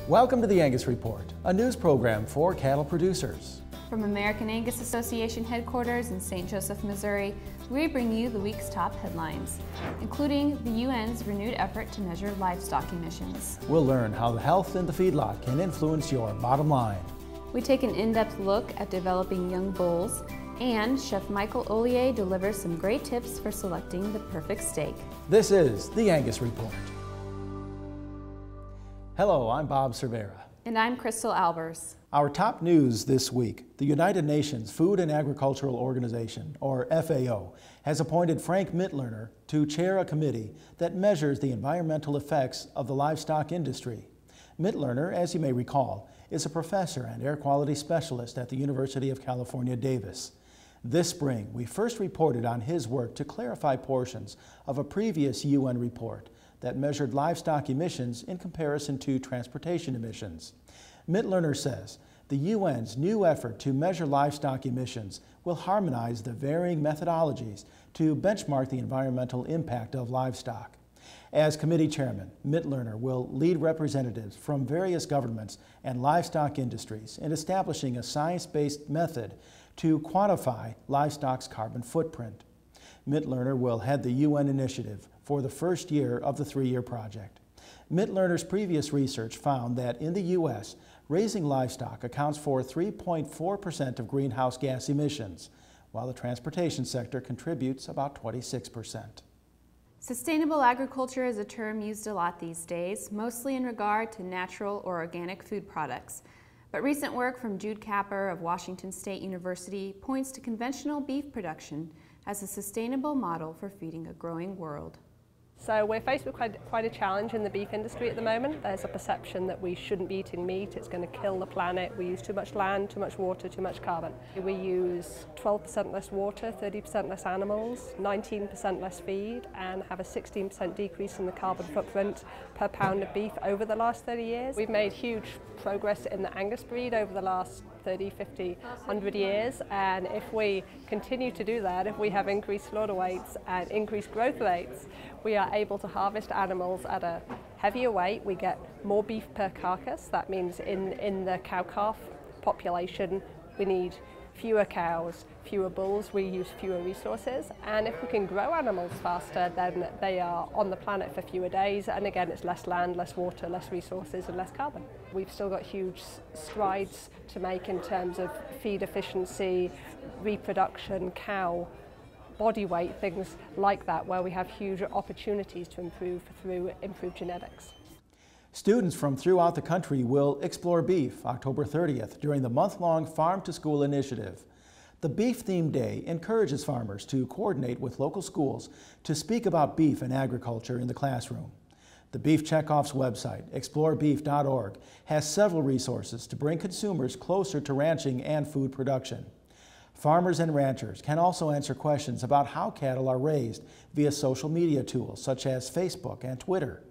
Welcome to the Angus Report, a news program for cattle producers. From American Angus Association headquarters in St. Joseph, Missouri, we bring you the week's top headlines, including the UN's renewed effort to measure livestock emissions. We'll learn how the health in the feedlot can influence your bottom line. We take an in-depth look at developing young bulls, and Chef Michael Ollier delivers some great tips for selecting the perfect steak. This is the Angus Report. Hello, I'm Bob Cervera. And I'm Crystal Albers. Our top news this week: the United Nations Food and Agricultural Organization, or FAO, has appointed Frank Mitlerner to chair a committee that measures the environmental effects of the livestock industry. Mitlerner, as you may recall, is a professor and air quality specialist at the University of California, Davis. This spring, we first reported on his work to clarify portions of a previous UN report that measured livestock emissions in comparison to transportation emissions. Mitlerner says the UN's new effort to measure livestock emissions will harmonize the varying methodologies to benchmark the environmental impact of livestock. As committee chairman, Mitlerner will lead representatives from various governments and livestock industries in establishing a science-based method to quantify livestock's carbon footprint. Mitlerner will head the UN initiative for the first year of the three-year project. Mitlerner's previous research found that in the U.S., raising livestock accounts for 3.4% of greenhouse gas emissions, while the transportation sector contributes about 26%. Sustainable agriculture is a term used a lot these days, mostly in regard to natural or organic food products. But recent work from Jude of Washington State University points to conventional beef production as a sustainable model for feeding a growing world. So we're faced with quite a challenge in the beef industry at the moment. There's a perception that we shouldn't be eating meat, it's going to kill the planet. We use too much land, too much water, too much carbon. We use 12% less water, 30% less animals, 19% less feed, and have a 16% decrease in the carbon footprint per pound of beef over the last 30 years. We've made huge progress in the Angus breed over the last 30, 50, 100 years, and if we continue to do that, if we have increased slaughter weights and increased growth rates, we are able to harvest animals at a heavier weight. We get more beef per carcass. That means in the cow-calf population, we need fewer cows, fewer bulls, we use fewer resources, and if we can grow animals faster, then they are on the planet for fewer days, and again it's less land, less water, less resources and less carbon. We've still got huge strides to make in terms of feed efficiency, reproduction, cow body weight, things like that, where we have huge opportunities to improve through improved genetics. Students from throughout the country will explore beef October 30th during the month-long Farm to School initiative. The beef-themed day encourages farmers to coordinate with local schools to speak about beef and agriculture in the classroom. The Beef Checkoff's website, explorebeef.org, has several resources to bring consumers closer to ranching and food production. Farmers and ranchers can also answer questions about how cattle are raised via social media tools such as Facebook and Twitter.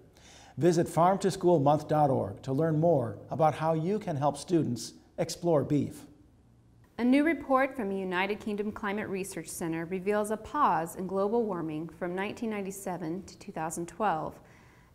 Visit farmtoschoolmonth.org to learn more about how you can help students explore beef. A new report from the United Kingdom Climate Research Center reveals a pause in global warming from 1997 to 2012.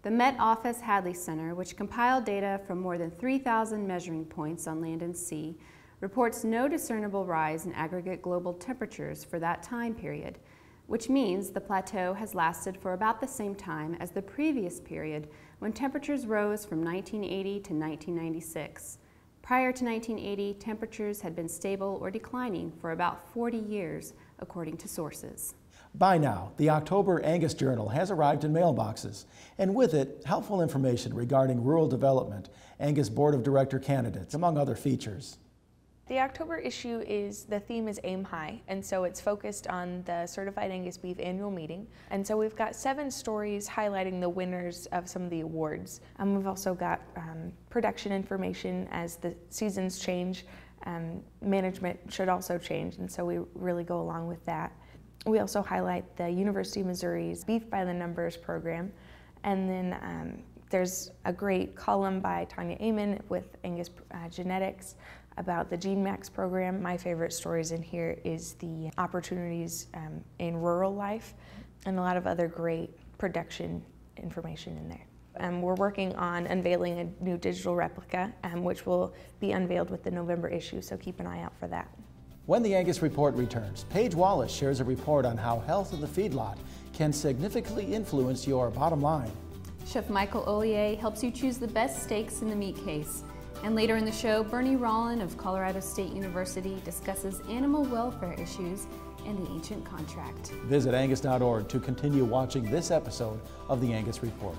The Met Office Hadley Center, which compiled data from more than 3,000 measuring points on land and sea, reports no discernible rise in aggregate global temperatures for that time period, which means the plateau has lasted for about the same time as the previous period when temperatures rose from 1980 to 1996. Prior to 1980, temperatures had been stable or declining for about 40 years, according to sources. By now, the October Angus Journal has arrived in mailboxes, and with it, helpful information regarding rural development, Angus Board of Director candidates, among other features. The October issue the theme is Aim High, and so it's focused on the Certified Angus Beef annual meeting. And so we've got 7 stories highlighting the winners of some of the awards. We've also got production information as the seasons change. Management should also change, and so we really go along with that. We also highlight the University of Missouri's Beef by the Numbers program, and then there's a great column by Tanya Amon with Angus Genetics about the GeneMax program. My favorite stories in here is the opportunities in rural life and a lot of other great production information in there. We're working on unveiling a new digital replica, which will be unveiled with the November issue, so keep an eye out for that. When the Angus Report returns, Paige Wallace shares a report on how health in the feedlot can significantly influence your bottom line. Chef Michael Ollier helps you choose the best steaks in the meat case. And later in the show, Bernie Rollin of Colorado State University discusses animal welfare issues and the ancient contract. Visit angus.org to continue watching this episode of the Angus Report.